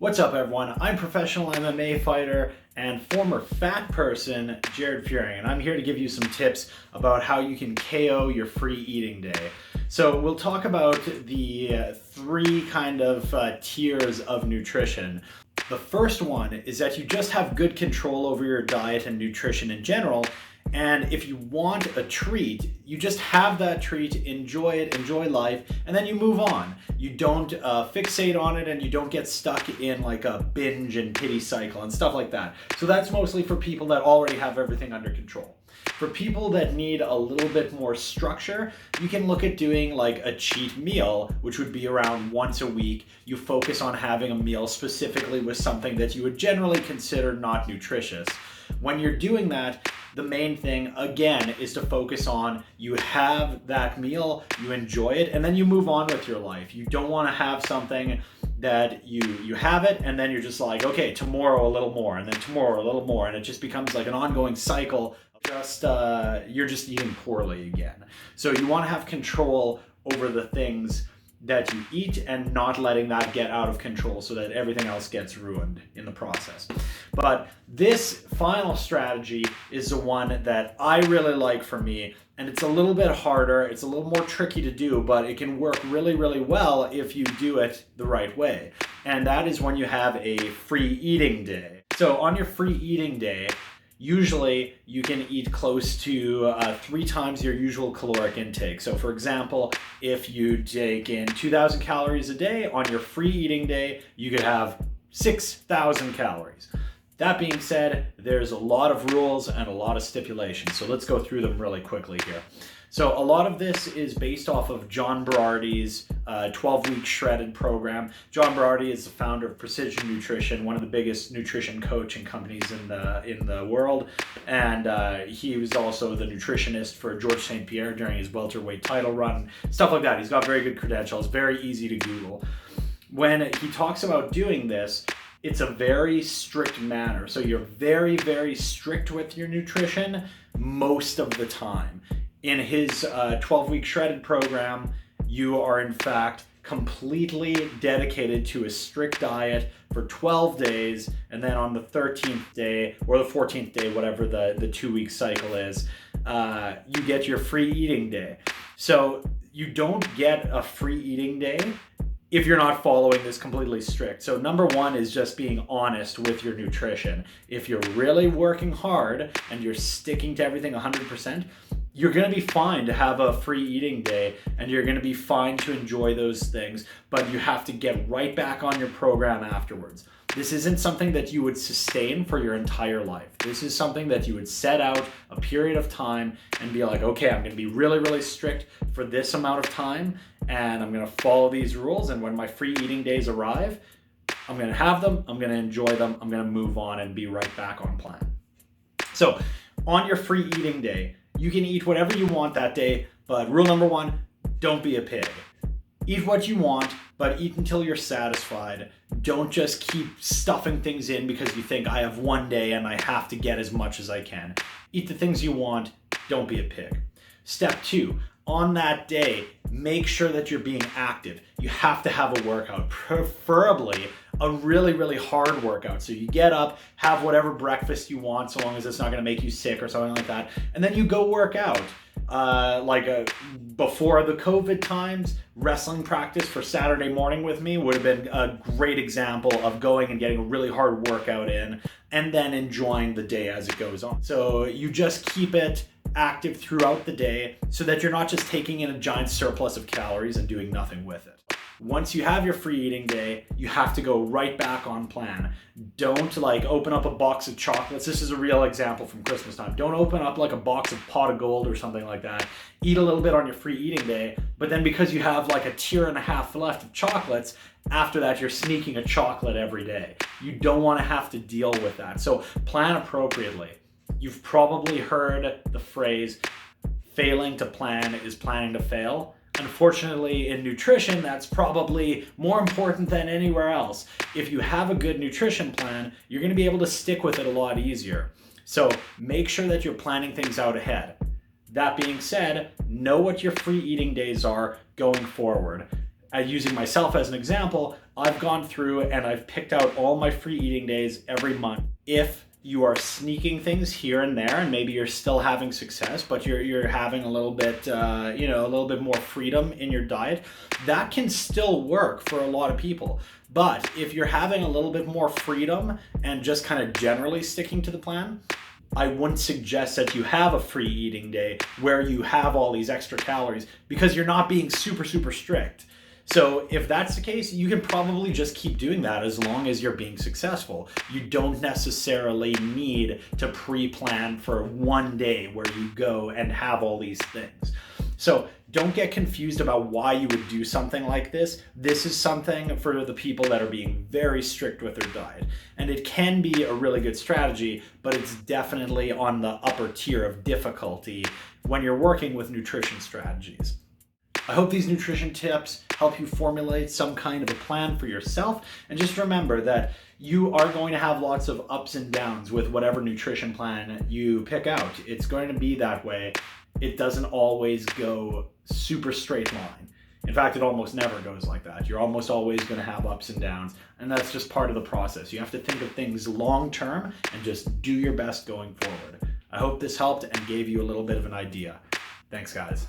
What's up, everyone? I'm professional MMA fighter and former fat person Jared Feuring, and I'm here to give you some tips about how you can KO your free eating day. So we'll talk about the three kind of tiers of nutrition. The first one is that you just have good control over your diet and nutrition in general. And if you want a treat, you just have that treat, enjoy it, enjoy life, and then you move on. You don't fixate on it and you don't get stuck in like a binge and pity cycle and stuff like that. So that's mostly for people that already have everything under control. For people that need a little bit more structure, you can look at doing like a cheat meal, which would be around once a week. You focus on having a meal specifically with something that you would generally consider not nutritious. When you're doing that, the main thing, again, is to focus on you have that meal, you enjoy it, and then you move on with your life. You don't want to have something that you have it, and then you're just like, okay, tomorrow a little more, and then tomorrow a little more, and it just becomes like an ongoing cycle. You're just eating poorly again. So you want to have control over the things that you eat and not letting that get out of control so that everything else gets ruined in the process. But this final strategy is the one that I really like for me, and it's a little bit harder, it's a little more tricky to do, but it can work really, really well if you do it the right way. And that is when you have a free eating day. So on your free eating day, usually you can eat close to 3 times your usual caloric intake. So for example, if you take in 2,000 calories a day, on your free eating day, you could have 6,000 calories. That being said, there's a lot of rules and a lot of stipulations. So let's go through them really quickly here. So a lot of this is based off of John Berardi's 12-week shredded program. John Berardi is the founder of Precision Nutrition, one of the biggest nutrition coaching companies in the world. And he was also the nutritionist for George St. Pierre during his welterweight title run, stuff like that. He's got very good credentials, very easy to Google. When he talks about doing this, it's a very strict manner. So you're very, very strict with your nutrition most of the time. In his 12-week shredded program, you are in fact completely dedicated to a strict diet for 12 days, and then on the 13th day or the 14th day, whatever the 2-week cycle is, you get your free eating day. So you don't get a free eating day if you're not following this completely strict. So number one is just being honest with your nutrition. If you're really working hard and you're sticking to everything 100%, you're going to be fine to have a free eating day and you're going to be fine to enjoy those things, but you have to get right back on your program afterwards. This isn't something that you would sustain for your entire life. This is something that you would set out a period of time and be like, okay, I'm going to be really, really strict for this amount of time and I'm going to follow these rules, and when my free eating days arrive, I'm going to have them, I'm going to enjoy them, I'm going to move on and be right back on plan. So on your free eating day, you can eat whatever you want that day, but rule number one, don't be a pig. Eat what you want, but eat until you're satisfied. Don't just keep stuffing things in because you think I have one day and I have to get as much as I can. Eat the things you want, don't be a pig. Step 2, on that day, make sure that you're being active. You have to have a workout, preferably a really, really hard workout. So you get up, have whatever breakfast you want, so long as it's not going to make you sick or something like that, and then you go work out. Before the COVID times, wrestling practice for Saturday morning with me would have been a great example of going and getting a really hard workout in and then enjoying the day as it goes on. So you just keep it active throughout the day so that you're not just taking in a giant surplus of calories and doing nothing with it. Once you have your free eating day, you have to go right back on plan. Don't open up a box of chocolates. This is a real example from Christmas time. Don't open up like a box of pot of gold or something like that. Eat a little bit on your free eating day, but then because you have like a tier and a half left of chocolates, after that you're sneaking a chocolate every day. You don't want to have to deal with that. So plan appropriately. You've probably heard the phrase, failing to plan is planning to fail. Unfortunately, in nutrition, that's probably more important than anywhere else. If you have a good nutrition plan, you're going to be able to stick with it a lot easier. So make sure that you're planning things out ahead. That being said, know what your free eating days are going forward. using myself as an example, I've gone through and I've picked out all my free eating days every month. If you are sneaking things here and there, and maybe you're still having success, but you're having a little bit, a little bit more freedom in your diet, that can still work for a lot of people. But if you're having a little bit more freedom and just kind of generally sticking to the plan, I wouldn't suggest that you have a free eating day where you have all these extra calories, because you're not being super, super strict. So if that's the case, you can probably just keep doing that as long as you're being successful. You don't necessarily need to pre-plan for one day where you go and have all these things. So don't get confused about why you would do something like this. This is something for the people that are being very strict with their diet. And it can be a really good strategy, but it's definitely on the upper tier of difficulty when you're working with nutrition strategies. I hope these nutrition tips help you formulate some kind of a plan for yourself. And just remember that you are going to have lots of ups and downs with whatever nutrition plan you pick out. It's going to be that way. It doesn't always go super straight line. In fact, it almost never goes like that. You're almost always going to have ups and downs, and that's just part of the process. You have to think of things long term and just do your best going forward. I hope this helped and gave you a little bit of an idea. Thanks, guys.